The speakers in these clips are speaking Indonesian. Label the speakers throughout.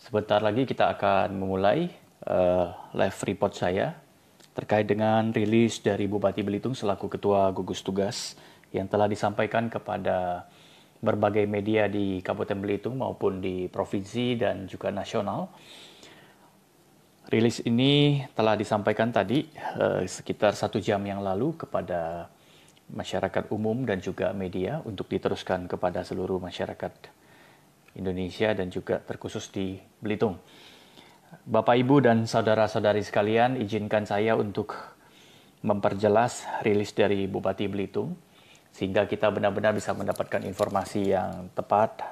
Speaker 1: Sebentar lagi kita akan memulai live report saya terkait dengan rilis dari Bupati Belitung selaku Ketua Gugus Tugas yang telah disampaikan kepada berbagai media di Kabupaten Belitung maupun di provinsi dan juga nasional. Rilis ini telah disampaikan tadi sekitar 1 jam yang lalu kepada masyarakat umum dan juga media untuk diteruskan kepada seluruh masyarakat Indonesia dan juga terkhusus di Belitung. Bapak, Ibu, dan saudara-saudari sekalian, izinkan saya untuk memperjelas rilis dari Bupati Belitung sehingga kita benar-benar bisa mendapatkan informasi yang tepat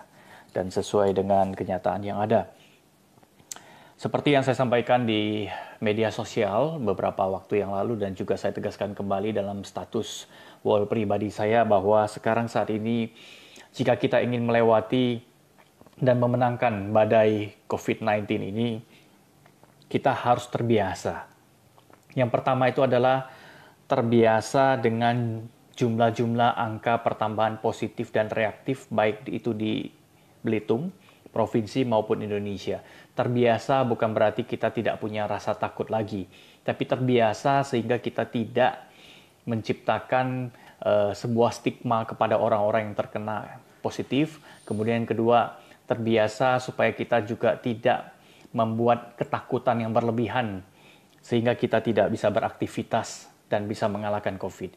Speaker 1: dan sesuai dengan kenyataan yang ada. Seperti yang saya sampaikan di media sosial beberapa waktu yang lalu dan juga saya tegaskan kembali dalam status wall pribadi saya bahwa sekarang saat ini jika kita ingin melewati dan memenangkan badai COVID-19 ini, kita harus terbiasa. Yang pertama itu adalah terbiasa dengan jumlah-jumlah angka pertambahan positif dan reaktif, baik itu di Belitung, provinsi maupun Indonesia. Terbiasa bukan berarti kita tidak punya rasa takut lagi, tapi terbiasa sehingga kita tidak menciptakan sebuah stigma kepada orang-orang yang terkena positif. Kemudian yang kedua, terbiasa supaya kita juga tidak membuat ketakutan yang berlebihan sehingga kita tidak bisa beraktivitas dan bisa mengalahkan COVID.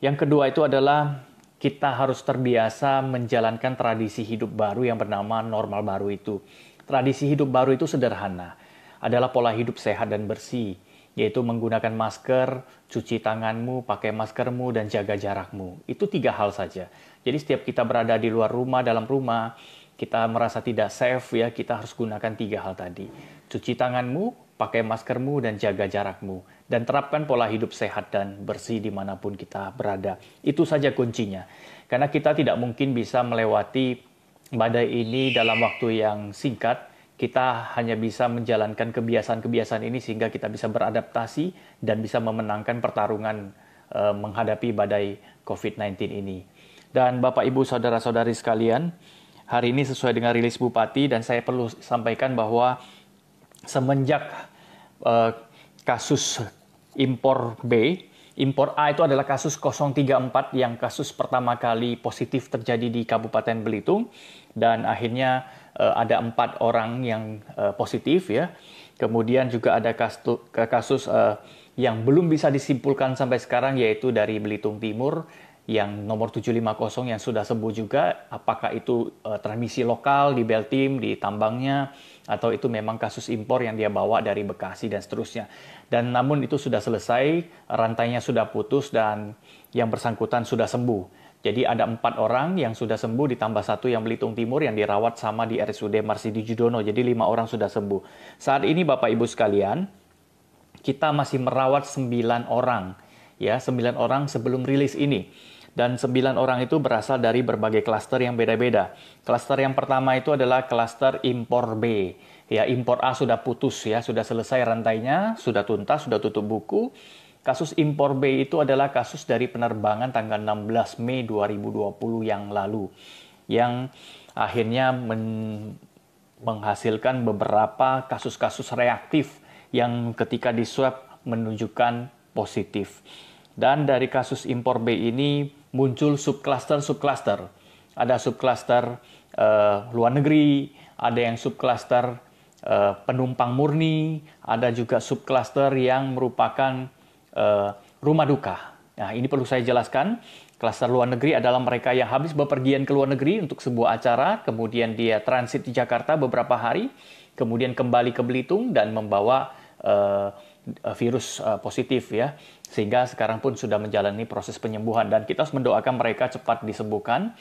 Speaker 1: Yang kedua itu adalah kita harus terbiasa menjalankan tradisi hidup baru yang bernama normal baru itu. Tradisi hidup baru itu sederhana, adalah pola hidup sehat dan bersih, yaitu menggunakan masker, cuci tanganmu, pakai maskermu, dan jaga jarakmu. Itu 3 hal saja. Jadi setiap kita berada di luar rumah, dalam rumah, kita merasa tidak safe, ya, kita harus gunakan 3 hal tadi. Cuci tanganmu, pakai maskermu, dan jaga jarakmu. Dan terapkan pola hidup sehat dan bersih dimanapun kita berada. Itu saja kuncinya. Karena kita tidak mungkin bisa melewati badai ini dalam waktu yang singkat. Kita hanya bisa menjalankan kebiasaan-kebiasaan ini sehingga kita bisa beradaptasi dan bisa memenangkan pertarungan menghadapi badai COVID-19 ini. Dan Bapak, Ibu, Saudara-saudari sekalian, hari ini sesuai dengan rilis Bupati dan saya perlu sampaikan bahwa semenjak kasus impor B, impor A itu adalah kasus 034 yang kasus pertama kali positif terjadi di Kabupaten Belitung dan akhirnya ada 4 orang yang positif, ya. Kemudian juga ada kasus yang belum bisa disimpulkan sampai sekarang yaitu dari Belitung Timur yang nomor 750 yang sudah sembuh juga, apakah itu transmisi lokal di Beltim, di tambangnya, atau itu memang kasus impor yang dia bawa dari Bekasi dan seterusnya. Dan namun itu sudah selesai, rantainya sudah putus dan yang bersangkutan sudah sembuh. Jadi ada 4 orang yang sudah sembuh ditambah 1 yang Belitung Timur yang dirawat sama di RSUD Marsidi Judono. Jadi 5 orang sudah sembuh. Saat ini Bapak Ibu sekalian, kita masih merawat 9 orang. Ya, 9 orang sebelum rilis ini. Dan 9 orang itu berasal dari berbagai klaster yang beda-beda. Klaster yang pertama itu adalah klaster impor B. Ya, impor A sudah putus, ya, sudah selesai rantainya, sudah tuntas, sudah tutup buku. Kasus impor B itu adalah kasus dari penerbangan tanggal 16 Mei 2020 yang lalu. Yang akhirnya menghasilkan beberapa kasus-kasus reaktif yang ketika diswab menunjukkan positif. Dan dari kasus impor B ini muncul subklaster-subklaster. Ada subklaster luar negeri, ada yang subklaster penumpang murni, ada juga subklaster yang merupakan rumah duka. Nah, ini perlu saya jelaskan. Klaster luar negeri adalah mereka yang habis bepergian ke luar negeri untuk sebuah acara, kemudian dia transit di Jakarta beberapa hari, kemudian kembali ke Belitung dan membawa virus positif, ya. Sehingga sekarang pun sudah menjalani proses penyembuhan dan kita harus mendoakan mereka cepat disembuhkan.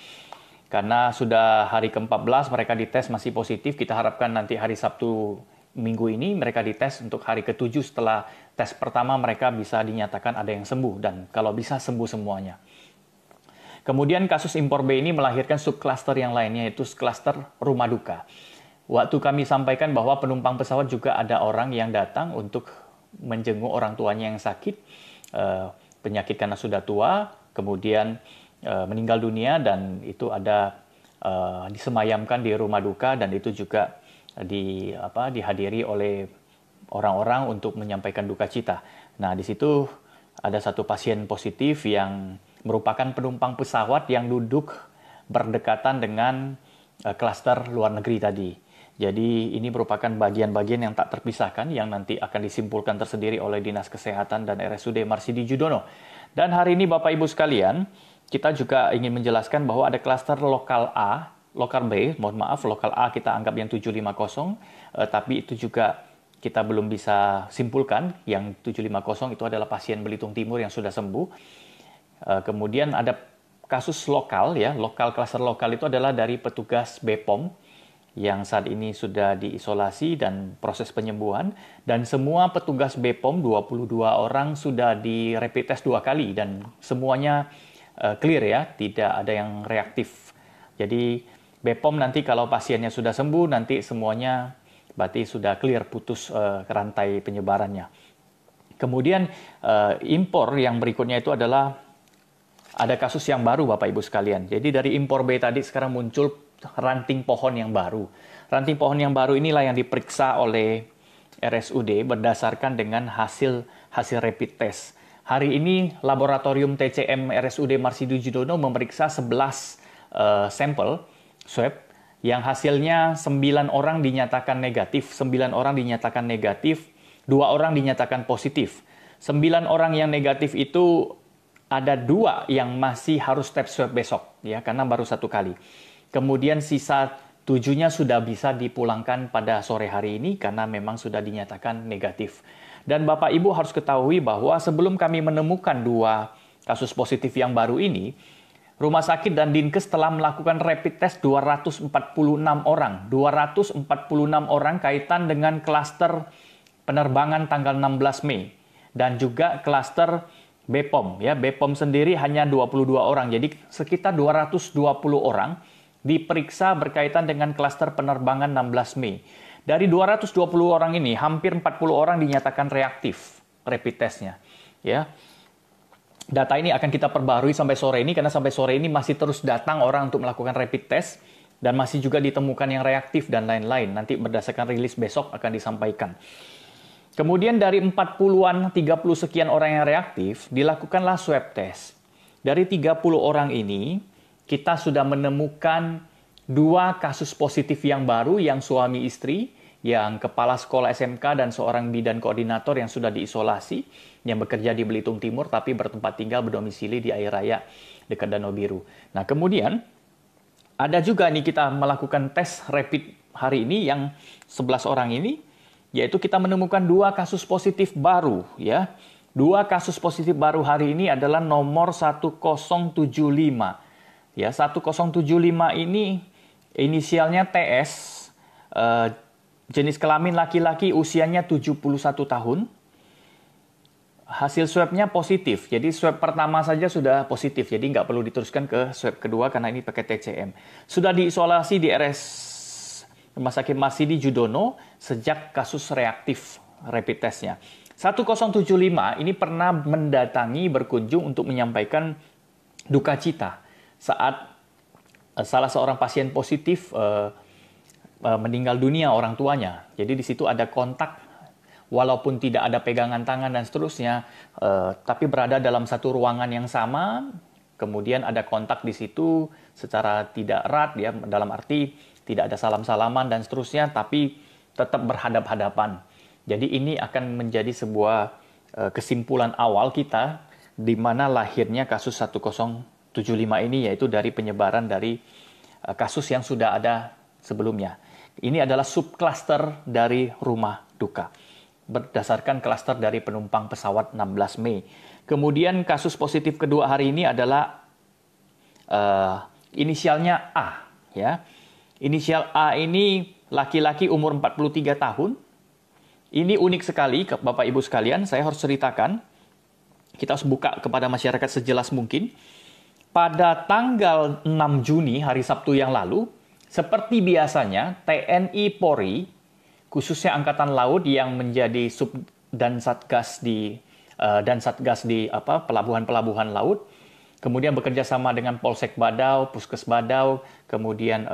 Speaker 1: Karena sudah hari ke-14 mereka dites masih positif, kita harapkan nanti hari Sabtu minggu ini mereka dites untuk hari ke-7 setelah tes pertama mereka bisa dinyatakan ada yang sembuh dan kalau bisa sembuh semuanya. Kemudian kasus impor B ini melahirkan subklaster yang lainnya yaitu klaster rumah duka. Waktu kami sampaikan bahwa penumpang pesawat juga ada orang yang datang untuk menjenguk orang tuanya yang sakit, penyakit karena sudah tua, kemudian meninggal dunia dan itu ada disemayamkan di rumah duka dan itu juga dihadiri oleh orang-orang untuk menyampaikan duka cita. Nah, di situ ada satu pasien positif yang merupakan penumpang pesawat yang duduk berdekatan dengan klaster luar negeri tadi. Jadi ini merupakan bagian-bagian yang tak terpisahkan yang nanti akan disimpulkan tersendiri oleh Dinas Kesehatan dan RSUD Marsidi Judono. Dan hari ini Bapak Ibu sekalian, kita juga ingin menjelaskan bahwa ada klaster lokal A, lokal B, mohon maaf, lokal A kita anggap yang 750, tapi itu juga kita belum bisa simpulkan. Yang 750 itu adalah pasien Belitung Timur yang sudah sembuh. Kemudian ada kasus lokal, ya, klaster lokal itu adalah dari petugas BPOM yang saat ini sudah diisolasi dan proses penyembuhan, dan semua petugas BPOM 22 orang sudah di rapid test 2 kali dan semuanya clear, ya, tidak ada yang reaktif. Jadi BPOM nanti kalau pasiennya sudah sembuh nanti semuanya berarti sudah clear, putus rantai penyebarannya. Kemudian impor yang berikutnya itu adalah ada kasus yang baru Bapak Ibu sekalian. Jadi dari impor B tadi sekarang muncul ranting pohon yang baru. Ranting pohon yang baru inilah yang diperiksa oleh RSUD berdasarkan dengan hasil rapid test. Hari ini laboratorium TCM RSUD Marsidi Judono memeriksa 11 sampel swab yang hasilnya 9 orang dinyatakan negatif, 9 orang dinyatakan negatif, 2 orang dinyatakan positif. 9 orang yang negatif itu ada 2 yang masih harus tes swab besok, ya, karena baru 1 kali. Kemudian sisa 7-nya sudah bisa dipulangkan pada sore hari ini karena memang sudah dinyatakan negatif. Dan Bapak Ibu harus ketahui bahwa sebelum kami menemukan 2 kasus positif yang baru ini, Rumah Sakit dan Dinkes telah melakukan rapid test 246 orang. 246 orang kaitan dengan klaster penerbangan tanggal 16 Mei. Dan juga klaster BPOM. Ya, BPOM sendiri hanya 22 orang. Jadi sekitar 220 orang diperiksa berkaitan dengan klaster penerbangan 16 Mei. Dari 220 orang ini, hampir 40 orang dinyatakan reaktif rapid testnya. Ya. Data ini akan kita perbarui sampai sore ini, karena sampai sore ini masih terus datang orang untuk melakukan rapid test, dan masih juga ditemukan yang reaktif dan lain-lain. Nanti berdasarkan rilis besok akan disampaikan. Kemudian dari 40-an, 30 sekian orang yang reaktif, dilakukanlah swab test. Dari 30 orang ini, kita sudah menemukan 2 kasus positif yang baru, yang suami istri, yang kepala sekolah SMK dan seorang bidan koordinator yang sudah diisolasi, yang bekerja di Belitung Timur tapi bertempat tinggal berdomisili di Air Raya dekat Danau Biru. Nah, kemudian ada juga nih kita melakukan tes rapid hari ini yang 11 orang ini, yaitu kita menemukan 2 kasus positif baru, ya. 2 kasus positif baru hari ini adalah nomor 1075. Ya, 1075 ini inisialnya TS, jenis kelamin laki-laki, usianya 71 tahun. Hasil swabnya positif, jadi swab pertama saja sudah positif, jadi nggak perlu diteruskan ke swab kedua karena ini pakai TCM. Sudah diisolasi di Rumah Sakit Marsidi Judono sejak kasus reaktif rapid testnya. 1075 ini pernah mendatangi, berkunjung untuk menyampaikan duka cita saat salah seorang pasien positif meninggal dunia orang tuanya. Jadi di situ ada kontak, walaupun tidak ada pegangan tangan dan seterusnya, tapi berada dalam satu ruangan yang sama. Kemudian ada kontak di situ secara tidak erat, ya, dalam arti tidak ada salam-salaman dan seterusnya, tapi tetap berhadap-hadapan. Jadi ini akan menjadi sebuah kesimpulan awal kita di mana lahirnya kasus 1075 ini, yaitu dari penyebaran dari kasus yang sudah ada sebelumnya. Ini adalah subklaster dari rumah duka berdasarkan klaster dari penumpang pesawat 16 Mei. Kemudian kasus positif kedua hari ini adalah inisialnya A, ya. Inisial A ini laki-laki umur 43 tahun. Ini unik sekali Bapak Ibu sekalian, saya harus ceritakan. Kita harus buka kepada masyarakat sejelas mungkin. Pada tanggal 6 Juni, hari Sabtu yang lalu, seperti biasanya, TNI Polri, khususnya Angkatan Laut yang menjadi sub dan satgas di pelabuhan-pelabuhan laut, kemudian bekerja sama dengan Polsek Badau, Puskes Badau, kemudian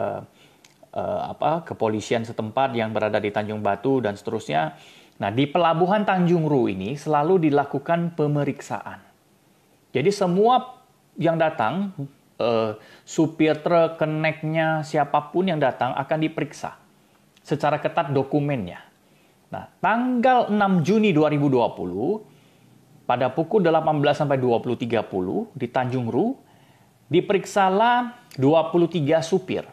Speaker 1: kepolisian setempat yang berada di Tanjung Batu dan seterusnya. Nah, di pelabuhan Tanjung Ru ini selalu dilakukan pemeriksaan. Jadi semua yang datang, supir truk, keneknya, siapapun yang datang akan diperiksa secara ketat dokumennya. Nah, tanggal 6 Juni 2020, pada pukul 18 sampai 20.30 di Tanjung Ru, diperiksalah 23 supir.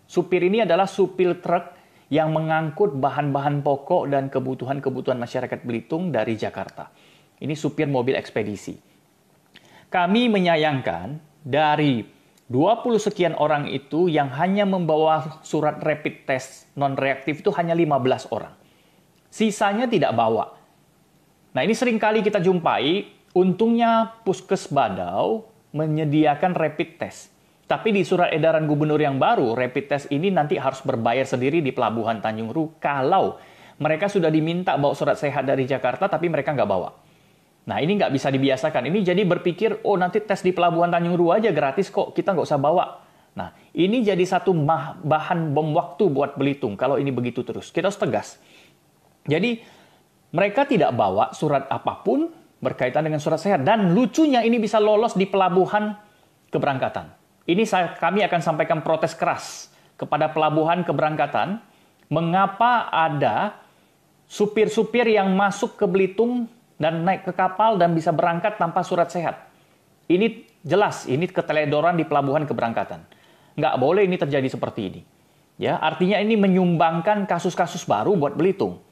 Speaker 1: Supir ini adalah supir truk yang mengangkut bahan-bahan pokok dan kebutuhan-kebutuhan masyarakat Belitung dari Jakarta. Ini supir mobil ekspedisi. Kami menyayangkan dari 20 sekian orang itu yang hanya membawa surat rapid test non-reaktif itu hanya 15 orang. Sisanya tidak bawa. Nah, ini seringkali kita jumpai, untungnya Puskes Badau menyediakan rapid test. Tapi di surat edaran gubernur yang baru, rapid test ini nanti harus berbayar sendiri di Pelabuhan Tanjung Ru kalau mereka sudah diminta bawa surat sehat dari Jakarta, tapi mereka nggak bawa. Nah, ini nggak bisa dibiasakan. Ini jadi berpikir, oh nanti tes di Pelabuhan Tanjung Ru aja gratis kok, kita nggak usah bawa. Nah, ini jadi satu bahan bom waktu buat Belitung kalau ini begitu terus. Kita harus tegas. Jadi, mereka tidak bawa surat apapun berkaitan dengan surat sehat. Dan lucunya ini bisa lolos di pelabuhan keberangkatan. Ini kami akan sampaikan protes keras kepada pelabuhan keberangkatan. Mengapa ada supir-supir yang masuk ke Belitung dan naik ke kapal dan bisa berangkat tanpa surat sehat. Ini jelas, ini keteledoran di pelabuhan keberangkatan. Nggak boleh ini terjadi seperti ini. Ya, artinya ini menyumbangkan kasus-kasus baru buat Belitung.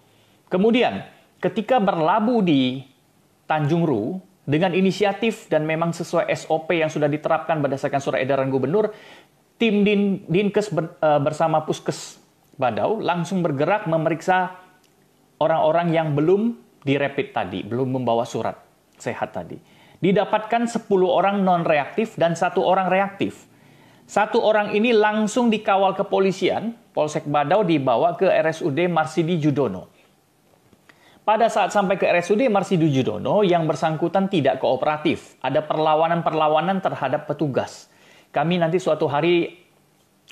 Speaker 1: Kemudian, ketika berlabuh di Tanjung Ru, dengan inisiatif dan memang sesuai SOP yang sudah diterapkan berdasarkan surat edaran gubernur, tim Dinkes bersama Puskes Badau langsung bergerak memeriksa orang-orang yang belum dirapid tadi, belum membawa surat sehat tadi. Didapatkan 10 orang non-reaktif dan 1 orang reaktif. 1 orang ini langsung dikawal kepolisian, Polsek Badau dibawa ke RSUD Marsidi Judono. Pada saat sampai ke RSUD Marsidi Judono, yang bersangkutan tidak kooperatif. Ada perlawanan-perlawanan terhadap petugas. Kami nanti suatu hari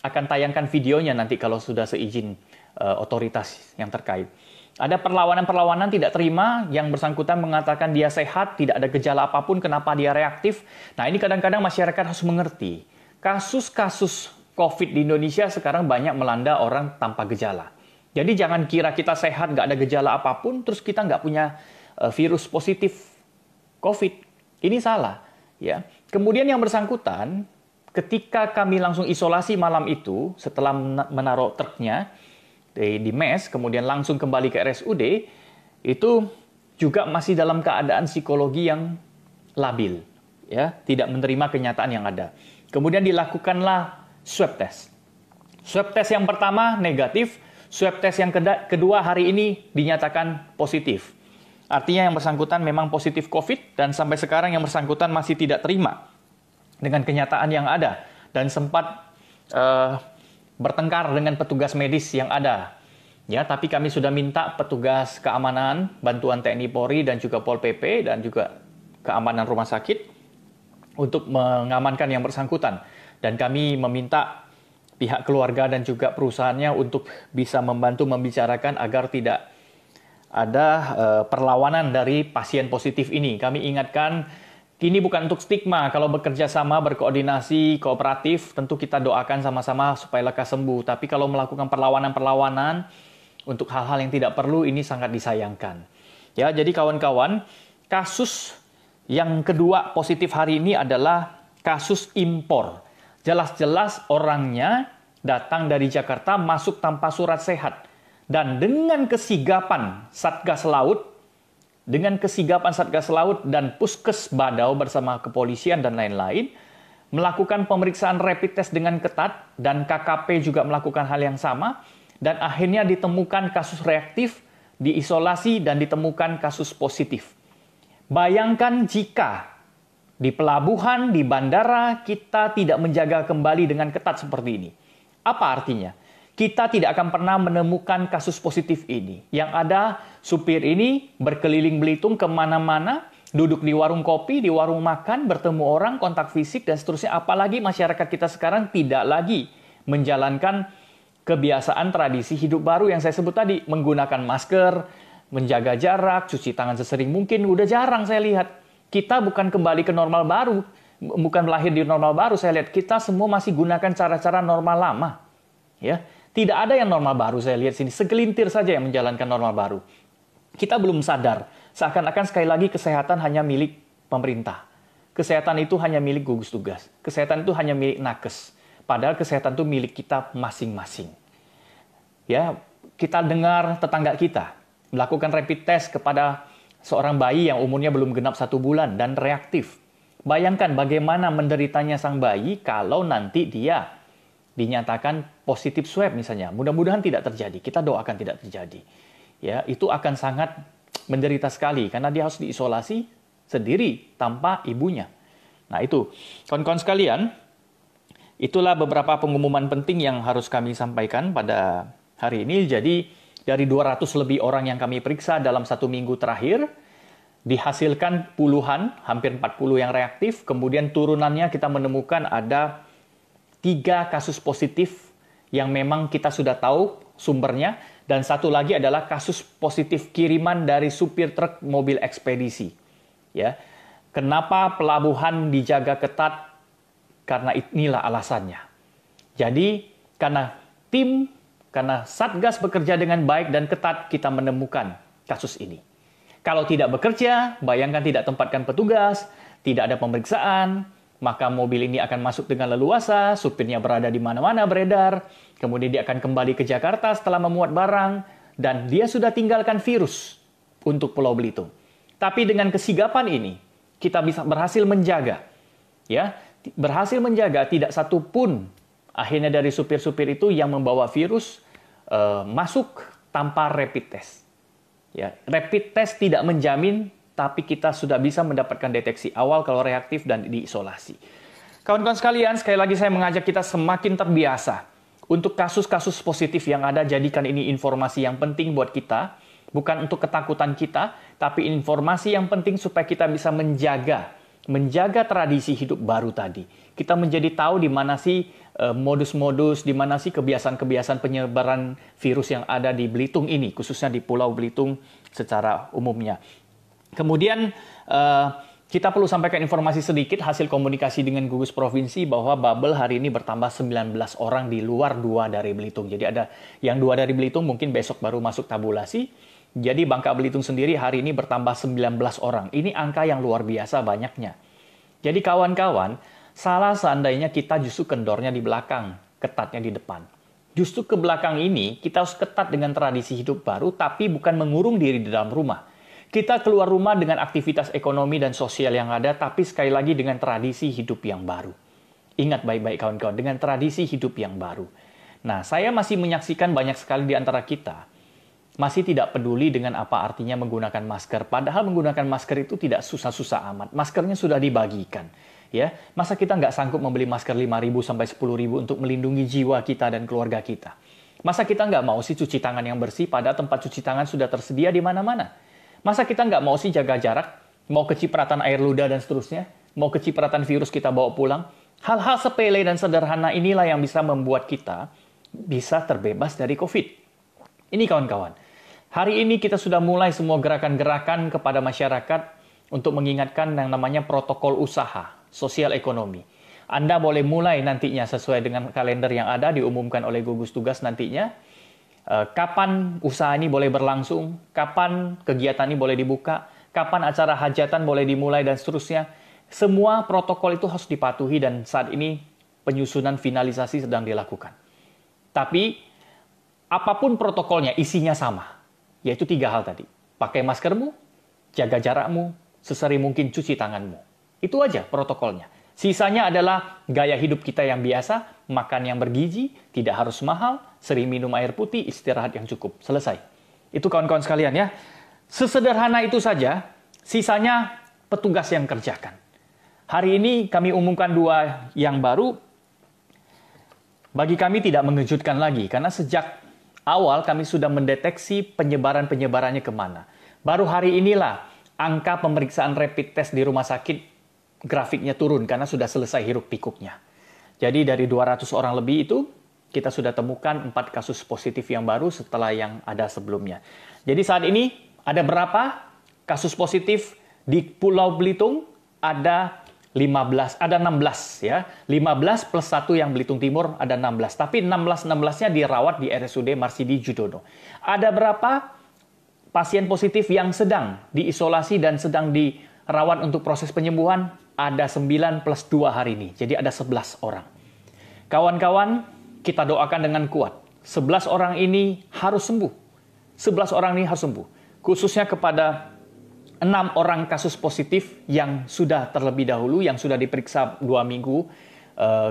Speaker 1: akan tayangkan videonya nanti kalau sudah seizin otoritas yang terkait. Ada perlawanan-perlawanan tidak terima, yang bersangkutan mengatakan dia sehat, tidak ada gejala apapun, kenapa dia reaktif. Nah, ini kadang-kadang masyarakat harus mengerti. Kasus-kasus COVID di Indonesia sekarang banyak melanda orang tanpa gejala. Jadi jangan kira kita sehat, nggak ada gejala apapun, terus kita nggak punya virus positif COVID. Ini salah. Ya. Kemudian yang bersangkutan, ketika kami langsung isolasi malam itu, setelah menaruh truknya di mes, kemudian langsung kembali ke RSUD, itu juga masih dalam keadaan psikologi yang labil. Ya, tidak menerima kenyataan yang ada. Kemudian dilakukanlah swab test. Swab test yang pertama negatif, swab test yang kedua hari ini dinyatakan positif. Artinya yang bersangkutan memang positif COVID dan sampai sekarang yang bersangkutan masih tidak terima dengan kenyataan yang ada dan sempat bertengkar dengan petugas medis yang ada. Ya, tapi kami sudah minta petugas keamanan, bantuan TNI Polri dan juga Pol PP dan juga keamanan rumah sakit untuk mengamankan yang bersangkutan. Dan kami meminta pihak keluarga dan juga perusahaannya untuk bisa membantu membicarakan agar tidak ada perlawanan dari pasien positif ini. Kami ingatkan, ini bukan untuk stigma. Kalau bekerja sama, berkoordinasi, kooperatif, tentu kita doakan sama-sama supaya lekas sembuh. Tapi kalau melakukan perlawanan-perlawanan untuk hal-hal yang tidak perlu, ini sangat disayangkan. Ya, jadi kawan-kawan, kasus yang kedua positif hari ini adalah kasus impor. Jelas-jelas orangnya datang dari Jakarta, masuk tanpa surat sehat. Dan dengan kesigapan Satgas Laut, dan Puskes Badau bersama kepolisian dan lain-lain, melakukan pemeriksaan rapid test dengan ketat, dan KKP juga melakukan hal yang sama, dan akhirnya ditemukan kasus reaktif, diisolasi, dan ditemukan kasus positif. Bayangkan jika di pelabuhan, di bandara, kita tidak menjaga kembali dengan ketat seperti ini. Apa artinya? Kita tidak akan pernah menemukan kasus positif ini. Yang ada, supir ini berkeliling Belitung kemana-mana, duduk di warung kopi, di warung makan, bertemu orang, kontak fisik, dan seterusnya. Apalagi masyarakat kita sekarang tidak lagi menjalankan kebiasaan tradisi hidup baru yang saya sebut tadi, menggunakan masker, menjaga jarak, cuci tangan sesering mungkin, udah jarang saya lihat. Kita bukan kembali ke normal baru, bukan lahir di normal baru, saya lihat kita semua masih gunakan cara-cara normal lama. Ya, tidak ada yang normal baru saya lihat sini, segelintir saja yang menjalankan normal baru. Kita belum sadar, seakan-akan sekali lagi kesehatan hanya milik pemerintah. Kesehatan itu hanya milik gugus tugas. Kesehatan itu hanya milik nakes. Padahal kesehatan itu milik kita masing-masing. Ya, kita dengar tetangga kita melakukan rapid test kepada seorang bayi yang umurnya belum genap 1 bulan dan reaktif. Bayangkan bagaimana menderitanya sang bayi kalau nanti dia dinyatakan positif swab misalnya. Mudah-mudahan tidak terjadi. Kita doakan tidak terjadi. Ya, itu akan sangat menderita sekali karena dia harus diisolasi sendiri tanpa ibunya. Nah, itu kawan-kawan sekalian, itulah beberapa pengumuman penting yang harus kami sampaikan pada hari ini. Jadi dari 200 lebih orang yang kami periksa dalam 1 minggu terakhir, dihasilkan puluhan, hampir 40 yang reaktif. Kemudian turunannya kita menemukan ada 3 kasus positif yang memang kita sudah tahu sumbernya. Dan 1 lagi adalah kasus positif kiriman dari supir truk mobil ekspedisi. Ya, kenapa pelabuhan dijaga ketat? Karena inilah alasannya. Jadi karena Satgas bekerja dengan baik dan ketat, kita menemukan kasus ini. Kalau tidak bekerja, bayangkan tidak tempatkan petugas, tidak ada pemeriksaan, maka mobil ini akan masuk dengan leluasa, supirnya berada di mana-mana beredar, kemudian dia akan kembali ke Jakarta setelah memuat barang, dan dia sudah tinggalkan virus untuk Pulau Belitung. Tapi dengan kesigapan ini, kita bisa berhasil menjaga, ya, tidak satu pun akhirnya dari supir-supir itu yang membawa virus masuk tanpa rapid test. Ya, rapid test tidak menjamin, tapi kita sudah bisa mendapatkan deteksi awal kalau reaktif dan diisolasi. Kawan-kawan sekalian, sekali lagi saya mengajak kita semakin terbiasa untuk kasus-kasus positif yang ada, jadikan ini informasi yang penting buat kita, bukan untuk ketakutan kita, tapi informasi yang penting supaya kita bisa menjaga tradisi hidup baru tadi. Kita menjadi tahu di mana sih modus-modus, di mana sih kebiasaan-kebiasaan penyebaran virus yang ada di Belitung ini, khususnya di Pulau Belitung secara umumnya. Kemudian kita perlu sampaikan informasi sedikit hasil komunikasi dengan gugus provinsi bahwa bubble hari ini bertambah 19 orang di luar 2 dari Belitung. Jadi ada yang 2 dari Belitung mungkin besok baru masuk tabulasi. Jadi Bangka Belitung sendiri hari ini bertambah 19 orang. Ini angka yang luar biasa banyaknya. Jadi kawan-kawan, salah seandainya kita justru kendornya di belakang, ketatnya di depan. Justru ke belakang ini kita harus ketat dengan tradisi hidup baru, tapi bukan mengurung diri di dalam rumah. Kita keluar rumah dengan aktivitas ekonomi dan sosial yang ada, tapi sekali lagi dengan tradisi hidup yang baru. Ingat baik-baik kawan-kawan, dengan tradisi hidup yang baru. Nah, saya masih menyaksikan banyak sekali di antara kita masih tidak peduli dengan apa artinya menggunakan masker. Padahal menggunakan masker itu tidak susah-susah amat. Maskernya sudah dibagikan. Ya, masa kita nggak sanggup membeli masker 5.000 sampai 10.000 untuk melindungi jiwa kita dan keluarga kita? Masa kita nggak mau sih cuci tangan yang bersih, padahal tempat cuci tangan sudah tersedia di mana-mana? Masa kita nggak mau sih jaga jarak, mau kecipratan air ludah dan seterusnya, mau kecipratan virus kita bawa pulang? Hal-hal sepele dan sederhana inilah yang bisa membuat kita bisa terbebas dari COVID. Ini kawan-kawan, hari ini kita sudah mulai semua gerakan-gerakan kepada masyarakat untuk mengingatkan yang namanya protokol usaha, sosial ekonomi. Anda boleh mulai nantinya sesuai dengan kalender yang ada diumumkan oleh gugus tugas nantinya. Kapan usaha ini boleh berlangsung, kapan kegiatan ini boleh dibuka, kapan acara hajatan boleh dimulai dan seterusnya. Semua protokol itu harus dipatuhi dan saat ini penyusunan finalisasi sedang dilakukan. Tapi apapun protokolnya, isinya sama. Yaitu 3 hal tadi. Pakai maskermu, jaga jarakmu, sesering mungkin cuci tanganmu. Itu aja protokolnya. Sisanya adalah gaya hidup kita yang biasa, makan yang bergizi, tidak harus mahal, sering minum air putih, istirahat yang cukup. Selesai. Itu kawan-kawan sekalian ya. Sesederhana itu saja, sisanya petugas yang kerjakan. Hari ini kami umumkan 2 yang baru. Bagi kami tidak mengejutkan lagi, karena sejak awal kami sudah mendeteksi penyebaran-penyebarannya kemana. Baru hari inilah angka pemeriksaan rapid test di rumah sakit grafiknya turun karena sudah selesai hiruk pikuknya. Jadi dari 200 orang lebih itu, kita sudah temukan 4 kasus positif yang baru setelah yang ada sebelumnya. Jadi saat ini ada berapa kasus positif di Pulau Belitung? Ada 16 ya. 15 plus 1 yang Belitung Timur ada 16. Tapi 16-16-nya dirawat di RSUD Marsidi Judono. Ada berapa pasien positif yang sedang diisolasi dan sedang dirawat untuk proses penyembuhan? Ada 9 plus 2 hari ini. Jadi ada 11 orang. Kawan-kawan, kita doakan dengan kuat. 11 orang ini harus sembuh. 11 orang ini harus sembuh. Khususnya kepada 6 orang kasus positif yang sudah terlebih dahulu, yang sudah diperiksa 2 minggu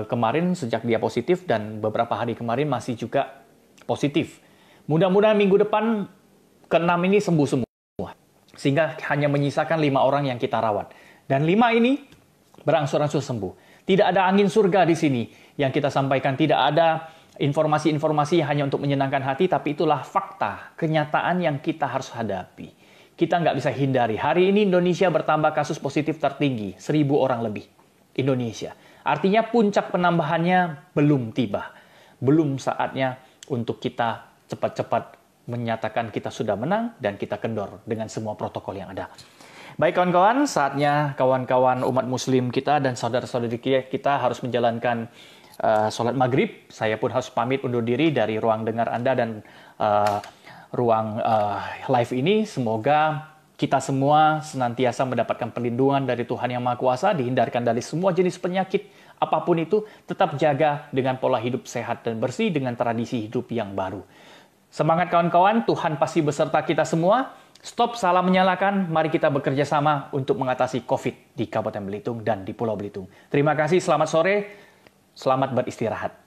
Speaker 1: kemarin sejak dia positif, dan beberapa hari kemarin masih juga positif. Mudah-mudahan minggu depan ke-6 ini sembuh semua. Sehingga hanya menyisakan 5 orang yang kita rawat. Dan 5 ini berangsur-angsur sembuh. Tidak ada angin surga di sini yang kita sampaikan. Tidak ada informasi-informasi hanya untuk menyenangkan hati, tapi itulah fakta, kenyataan yang kita harus hadapi. Kita nggak bisa hindari. Hari ini Indonesia bertambah kasus positif tertinggi, 1.000 orang lebih. Indonesia. Artinya puncak penambahannya belum tiba. Belum saatnya untuk kita cepat-cepat menyatakan kita sudah menang dan kita kendor dengan semua protokol yang ada. Baik kawan-kawan, saatnya kawan-kawan umat muslim kita dan saudara-saudari kita harus menjalankan sholat maghrib. Saya pun harus pamit undur diri dari ruang dengar Anda dan ruang live ini. Semoga kita semua senantiasa mendapatkan perlindungan dari Tuhan Yang Maha Kuasa, dihindarkan dari semua jenis penyakit, apapun itu, tetap jaga dengan pola hidup sehat dan bersih, dengan tradisi hidup yang baru. Semangat kawan-kawan, Tuhan pasti beserta kita semua. Stop salah menyalahkan, mari kita bekerja sama untuk mengatasi COVID di Kabupaten Belitung dan di Pulau Belitung. Terima kasih, selamat sore, selamat beristirahat.